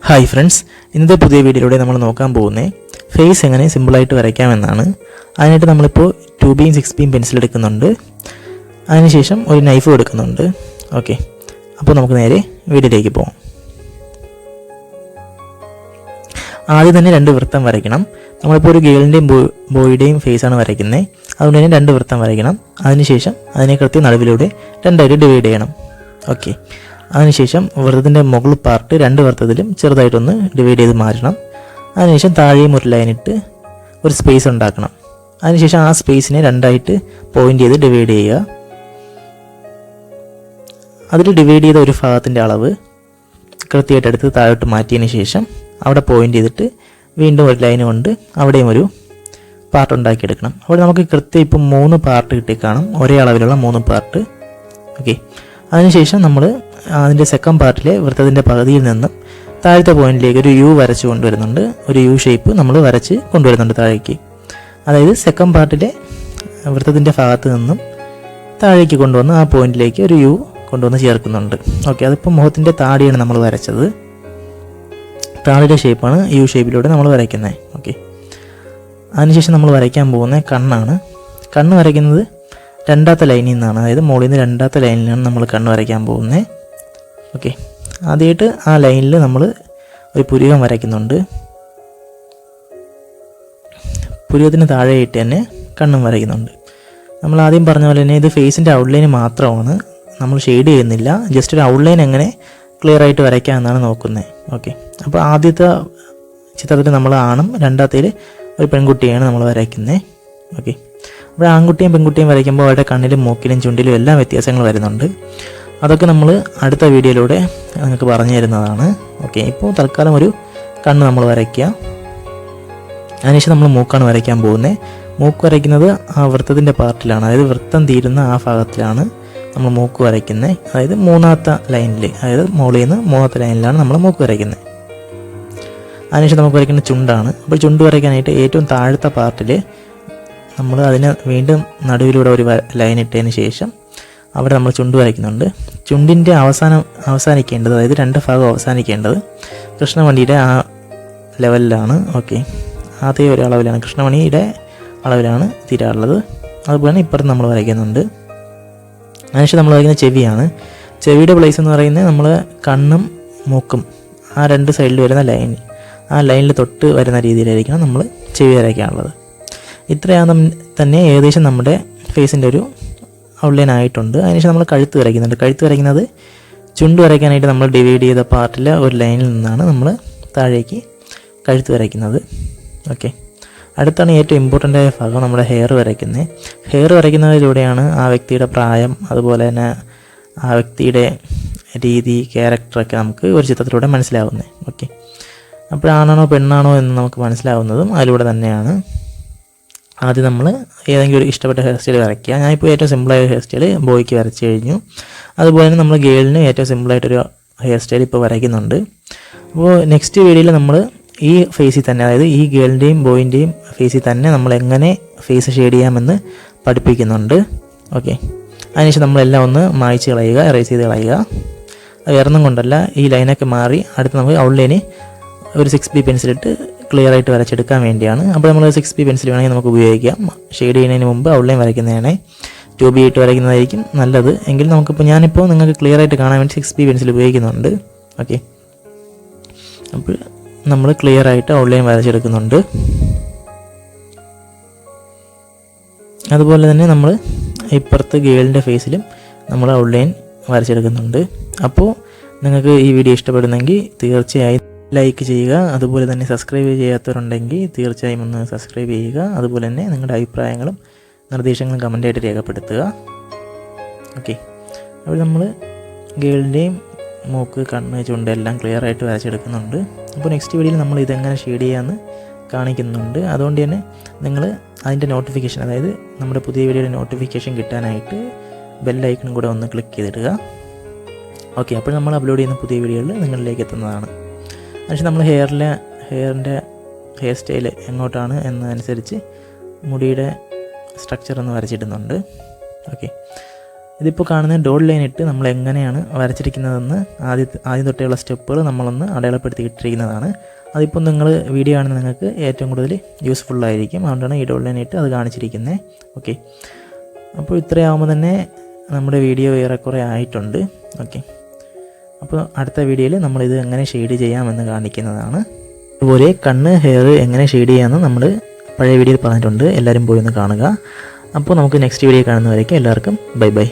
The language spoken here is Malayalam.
ഹായ് ഫ്രണ്ട്സ്, ഇന്നത്തെ പുതിയ വീഡിയോയിലൂടെ നമ്മൾ നോക്കാൻ പോകുന്നത് ഫേസ് എങ്ങനെ സിമ്പിളായിട്ട് വരയ്ക്കാമെന്നാണ്. അതിനായിട്ട് നമ്മളിപ്പോൾ 2Bയും 6Bയും പെൻസിൽ എടുക്കുന്നുണ്ട്. അതിനുശേഷം ഒരു നൈഫും എടുക്കുന്നുണ്ട്. ഓക്കെ, അപ്പോൾ നമുക്ക് നേരെ വീഡിയോയിലേക്ക് പോകാം. ആദ്യം തന്നെ 2 വൃത്തം വരയ്ക്കണം. നമ്മളിപ്പോൾ ഒരു ഗേളിൻ്റെയും ബോയുടെയും ഫേസാണ് വരയ്ക്കുന്നത്. അതുകൊണ്ട് തന്നെ 2 വൃത്തം വരയ്ക്കണം. അതിനുശേഷം അതിനെ കൃത്യം നടുവിലൂടെ 2ആയിട്ട് ഡിവൈഡ് ചെയ്യണം. ഓക്കെ, അതിനുശേഷം വൃത്തത്തിൻ്റെ മുകൾ പാർട്ട് 2 വൃത്തത്തിലും ചെറുതായിട്ടൊന്ന് ഡിവൈഡ് ചെയ്ത് മാറ്റണം. അതിനുശേഷം താഴെയും ഒരു ലൈനിട്ട് ഒരു സ്പേസ് ഉണ്ടാക്കണം. അതിനുശേഷം ആ സ്പേസിനെ 2ആയിട്ട് പോയിൻ്റ് ചെയ്ത് ഡിവൈഡ് ചെയ്യുക. അതിൽ ഡിവൈഡ് ചെയ്ത ഒരു ഭാഗത്തിൻ്റെ അളവ് കൃത്യമായിട്ട് എടുത്ത് താഴോട്ട് മാറ്റിയതിന് ശേഷം അവിടെ പോയിൻ്റ് ചെയ്തിട്ട് വീണ്ടും ഒരു ലൈൻ കൊണ്ട് അവിടെയും ഒരു പാർട്ട് ഉണ്ടാക്കിയെടുക്കണം. അവിടെ നമുക്ക് കൃത്യം ഇപ്പം 3 പാർട്ട് കിട്ടിക്കാണും, ഒരേ അളവിലുള്ള 3 പാർട്ട്. ഓക്കെ, അതിനുശേഷം നമ്മൾ അതിൻ്റെ സെക്കൻഡ് പാർട്ടിലെ വൃത്തത്തിൻ്റെ പകുതിയിൽ നിന്നും താഴത്തെ പോയിന്റിലേക്ക് ഒരു യു വരച്ച് കൊണ്ടുവരുന്നുണ്ട്. ഒരു യു ഷേപ്പ് നമ്മൾ വരച്ച് കൊണ്ടുവരുന്നുണ്ട് താഴേക്ക്. അതായത് സെക്കൻഡ് പാർട്ടിലെ വൃത്തത്തിൻ്റെ ഭാഗത്ത് നിന്നും താഴേക്ക് കൊണ്ടുവന്ന് ആ പോയിന്റിലേക്ക് ഒരു യു കൊണ്ടുവന്ന് ചേർക്കുന്നുണ്ട്. ഓക്കെ, അതിപ്പോൾ മുഖത്തിൻ്റെ താടിയാണ് നമ്മൾ വരച്ചത്. താടിയുടെ ഷേപ്പാണ് യു ഷേപ്പിലൂടെ നമ്മൾ വരയ്ക്കുന്നത്. ഓക്കെ, അതിനുശേഷം നമ്മൾ വരയ്ക്കാൻ പോകുന്നത് കണ്ണാണ്. കണ്ണ് വരയ്ക്കുന്നത് 2ാമത്തെ ലൈനിൽ നിന്നാണ്. അതായത് മുകളിൽ നിന്ന് 2ാമത്തെ ലൈനിലാണ് നമ്മൾ കണ്ണ് വരയ്ക്കാൻ പോകുന്നത്. ഓക്കെ, ആദ്യമായിട്ട് ആ ലൈനിൽ നമ്മൾ ഒരു പുരികം വരയ്ക്കുന്നുണ്ട്. പുരികത്തിന് താഴെയായിട്ട് തന്നെ കണ്ണും വരയ്ക്കുന്നുണ്ട്. നമ്മൾ ആദ്യം പറഞ്ഞ പോലെ തന്നെ ഇത് ഫേസിൻ്റെ ഔട്ട്ലൈൻ മാത്രമാണ്, നമ്മൾ ഷെയ്ഡ് ചെയ്യുന്നില്ല. ജസ്റ്റ് ഒരു ഔട്ട്ലൈൻ എങ്ങനെ ക്ലിയർ ആയിട്ട് വരയ്ക്കാം എന്നാണ് നോക്കുന്നത്. ഓക്കെ, അപ്പോൾ ആദ്യത്തെ ചിത്രത്തിൽ നമ്മൾ ആണും 2ാമത്തേൽ ഒരു പെൺകുട്ടിയാണ് നമ്മൾ വരയ്ക്കുന്നത്. ഓക്കെ, അപ്പോൾ ആൺകുട്ടിയും പെൺകുട്ടിയും വരയ്ക്കുമ്പോൾ അവരുടെ കണ്ണിലും മൂക്കിലും ചുണ്ടിലും എല്ലാം വ്യത്യാസങ്ങൾ വരുന്നുണ്ട്. അതൊക്കെ നമ്മൾ അടുത്ത വീഡിയോയിലൂടെ നിങ്ങൾക്ക് പറഞ്ഞു തരുന്നതാണ്. ഓക്കെ, ഇപ്പോൾ തൽക്കാലം ഒരു കണ്ണ് നമ്മൾ വരയ്ക്കുക. അതിനുശേഷം നമ്മൾ മൂക്കാണ് വരയ്ക്കാൻ പോകുന്നത്. മൂക്ക് വരയ്ക്കുന്നത് ആ വൃത്തത്തിൻ്റെ പാർട്ടിലാണ്, അതായത് വൃത്തം തീരുന്ന ആ ഭാഗത്തിലാണ് നമ്മൾ മൂക്ക് വരയ്ക്കുന്നത്. അതായത് 3ാമത്തെ ലൈനിൽ, അതായത് മുകളിൽ നിന്ന് 3ാമത്തെ ലൈനിലാണ് നമ്മൾ മൂക്ക് വരയ്ക്കുന്നത്. അതിനുശേഷം നമുക്ക് വരയ്ക്കുന്ന ചുണ്ടാണ്. അപ്പോൾ ചുണ്ട് വരയ്ക്കാനായിട്ട് ഏറ്റവും താഴത്തെ പാർട്ടിൽ നമ്മൾ അതിന് വീണ്ടും നടുവിലൂടെ ഒരു ലൈൻ ഇട്ടതിന് ശേഷം അവിടെ നമ്മൾ ചുണ്ട് വരയ്ക്കുന്നുണ്ട്. ചുണ്ടിൻ്റെ അവസാനിക്കേണ്ടത്, അതായത് 2 ഭാഗം അവസാനിക്കേണ്ടത് കൃഷ്ണമണിയുടെ ആ ലെവലിലാണ്. ഓക്കെ, അതേ ഒരു അളവിലാണ്, കൃഷ്ണമണിയുടെ അളവിലാണ് തീരാറുള്ളത്. അതുപോലെ ഇപ്പുറത്ത് നമ്മൾ വരയ്ക്കുന്നുണ്ട്. അതിനുശേഷം നമ്മൾ വരയ്ക്കുന്ന ചെവിയാണ്. ചെവിയുടെ പ്ലേസ് എന്ന് പറയുന്നത് നമ്മൾ കണ്ണും മൂക്കും ആ 2 സൈഡിൽ വരുന്ന ലൈൻ, ആ ലൈനിൽ തൊട്ട് വരുന്ന രീതിയിലായിരിക്കണം നമ്മൾ ചെവി വരയ്ക്കാനുള്ളത്. ഇത്രയാണ് തന്നെ ഏകദേശം നമ്മുടെ ഫേസിൻ്റെ ഒരു ഔട്ട്ലൈൻ ആയിട്ടുണ്ട്. അതിനുശേഷം നമ്മൾ കഴുത്ത് വരയ്ക്കുന്നുണ്ട്. കഴുത്ത് വരയ്ക്കുന്നത് ചുണ്ട് വരയ്ക്കാനായിട്ട് നമ്മൾ ഡിവൈഡ് ചെയ്ത പാർട്ടിലെ ഒരു ലൈനിൽ നിന്നാണ് നമ്മൾ താഴേക്ക് കഴുത്ത് വരയ്ക്കുന്നത്. ഓക്കെ, അടുത്താണ് ഏറ്റവും ഇമ്പോർട്ടൻ്റ് ആയ ഭാഗം നമ്മുടെ ഹെയർ വരയ്ക്കുന്നത്. ഹെയർ വരയ്ക്കുന്നതിലൂടെയാണ് ആ വ്യക്തിയുടെ പ്രായം, അതുപോലെ തന്നെ ആ വ്യക്തിയുടെ രീതി, ക്യാരക്ടറൊക്കെ നമുക്ക് ഒരു ചിത്രത്തിലൂടെ മനസ്സിലാവുന്നത്. ഓക്കെ, അപ്പോൾ ആണാണോ പെണ്ണാണോ എന്ന് നമുക്ക് മനസ്സിലാവുന്നതും അതിലൂടെ തന്നെയാണ്. ആദ്യം നമ്മൾ ഏതെങ്കിലും ഒരു ഇഷ്ടപ്പെട്ട ഹെയർ സ്റ്റൈൽ വരയ്ക്കുക. ഞാനിപ്പോൾ ഏറ്റവും സിമ്പിളായ ഹെയർ സ്റ്റൈൽ ബോയ്ക്ക് വരച്ച് കഴിഞ്ഞു. അതുപോലെ തന്നെ നമ്മൾ ഗേളിന് ഏറ്റവും സിമ്പിളായിട്ടൊരു ഹെയർ സ്റ്റൈൽ ഇപ്പോൾ വരയ്ക്കുന്നുണ്ട്. അപ്പോൾ നെക്സ്റ്റ് വീഡിയോയിൽ നമ്മൾ ഈ ഫേസിൽ തന്നെ, അതായത് ഈ ഗേളിൻ്റെയും ബോയിൻ്റെയും ഫേസിൽ തന്നെ നമ്മൾ എങ്ങനെ ഫേസ് ഷെയ്ഡ് ചെയ്യാമെന്ന് പഠിപ്പിക്കുന്നുണ്ട്. ഓക്കെ, അതിനുശേഷം നമ്മളെല്ലാം ഒന്ന് മായ്ച്ച് കളയുക, എറേസ് ചെയ്ത് കളയുക. അത് വേറൊന്നും കൊണ്ടല്ല, ഈ ലൈനൊക്കെ മാറി അടുത്ത് നമുക്ക് ഔട്ട്ലൈന് ഒരു 6B പെൻസിലിട്ട് ക്ലിയർ ആയിട്ട് വരച്ചെടുക്കാൻ വേണ്ടിയാണ്. അപ്പോൾ നമ്മൾ 6B പെൻസിൽ വേണമെങ്കിൽ നമുക്ക് ഉപയോഗിക്കാം. ഷെയ്ഡ് ചെയ്യുന്നതിന് മുമ്പ് ഔട്ട്ലൈൻ വരയ്ക്കുന്നതാണ് 2B ഇട്ട് വരയ്ക്കുന്നതായിരിക്കും നല്ലത്. എങ്കിൽ ഞാനിപ്പോൾ നിങ്ങൾക്ക് ക്ലിയർ ആയിട്ട് കാണാൻ വേണ്ടി 6B പെൻസിൽ ഉപയോഗിക്കുന്നുണ്ട്. ഓക്കെ, അപ്പോൾ നമ്മൾ ക്ലിയർ ആയിട്ട് ഔട്ട്ലൈൻ വരച്ചെടുക്കുന്നുണ്ട്. അതുപോലെ തന്നെ നമ്മൾ ഇപ്പുറത്ത് ഗേളിൻ്റെ ഫേസിലും നമ്മൾ ഔട്ട്ലൈൻ വരച്ചെടുക്കുന്നുണ്ട്. അപ്പോൾ നിങ്ങൾക്ക് ഈ വീഡിയോ ഇഷ്ടപ്പെടുന്നെങ്കിൽ തീർച്ചയായും ലൈക്ക് ചെയ്യുക. അതുപോലെ തന്നെ സബ്സ്ക്രൈബ് ചെയ്യാത്തവരുണ്ടെങ്കിൽ തീർച്ചയായും ഒന്ന് സബ്സ്ക്രൈബ് ചെയ്യുക. അതുപോലെ തന്നെ നിങ്ങളുടെ അഭിപ്രായങ്ങളും നിർദ്ദേശങ്ങളും കമൻ്റായിട്ട് രേഖപ്പെടുത്തുക. ഓക്കെ, അപ്പോൾ നമ്മൾ ഗേളിൻ്റെയും മൂക്ക്, കണ്ണ്, ചുണ്ട് എല്ലാം ക്ലിയർ ആയിട്ട് വരച്ചെടുക്കുന്നുണ്ട്. അപ്പോൾ നെക്സ്റ്റ് വീഡിയോയിൽ നമ്മൾ ഇതെങ്ങനെ ഷെയ്ഡ് ചെയ്യാമെന്ന് കാണിക്കുന്നുണ്ട്. അതുകൊണ്ട് തന്നെ നിങ്ങൾ അതിൻ്റെ നോട്ടിഫിക്കേഷൻ, അതായത് നമ്മുടെ പുതിയ വീഡിയോയുടെ നോട്ടിഫിക്കേഷൻ കിട്ടാനായിട്ട് ബെല്ലൈക്കണും കൂടെ ഒന്ന് ക്ലിക്ക് ചെയ്തിടുക. ഓക്കെ, അപ്പോൾ നമ്മൾ അപ്ലോഡ് ചെയ്യുന്ന പുതിയ വീഡിയോകൾ നിങ്ങളിലേക്ക് എത്തുന്നതാണ്. പക്ഷേ നമ്മൾ ഹെയറിൻ്റെ ഹെയർ സ്റ്റൈൽ എങ്ങോട്ടാണ് എന്നതനുസരിച്ച് മുടിയുടെ സ്ട്രക്ചർ ഒന്ന് വരച്ചിടുന്നുണ്ട്. ഓക്കെ, ഇതിപ്പോൾ കാണുന്ന ഡോട്ട് ലൈൻ ഇട്ട് നമ്മൾ എങ്ങനെയാണ് വരച്ചിരിക്കുന്നതെന്ന് ആദ്യം തൊട്ടേയുള്ള സ്റ്റെപ്പുകൾ നമ്മളൊന്ന് അടയാളപ്പെടുത്തി ഇട്ടിരിക്കുന്നതാണ്. അതിപ്പോൾ നിങ്ങൾ വീഡിയോ കാണുന്ന നിങ്ങൾക്ക് ഏറ്റവും കൂടുതൽ യൂസ്ഫുള്ളായിരിക്കും. അതുകൊണ്ടാണ് ഈ ഡോട്ട് ലൈൻ ഇട്ട് അത് കാണിച്ചിരിക്കുന്നത്. ഓക്കെ, അപ്പോൾ ഇത്രയാകുമ്പോൾ തന്നെ നമ്മുടെ വീഡിയോ ഏറെക്കുറെ ആയിട്ടുണ്ട്. ഓക്കെ, അപ്പോൾ അടുത്ത വീഡിയോയിൽ നമ്മളിത് എങ്ങനെ ഷെയ്ഡ് ചെയ്യാമെന്ന് കാണിക്കുന്നതാണ്. അതുപോലെ കണ്ണ്, ഹെയർ എങ്ങനെ ഷെയ്ഡ് ചെയ്യാമെന്ന് നമ്മൾ പഴയ വീഡിയോയിൽ പറഞ്ഞിട്ടുണ്ട്. എല്ലാവരും പോയി ഒന്ന് കാണുക. അപ്പോൾ നമുക്ക് നെക്സ്റ്റ് വീഡിയോ കാണുന്നവരേക്കും എല്ലാവർക്കും ബൈ ബൈ.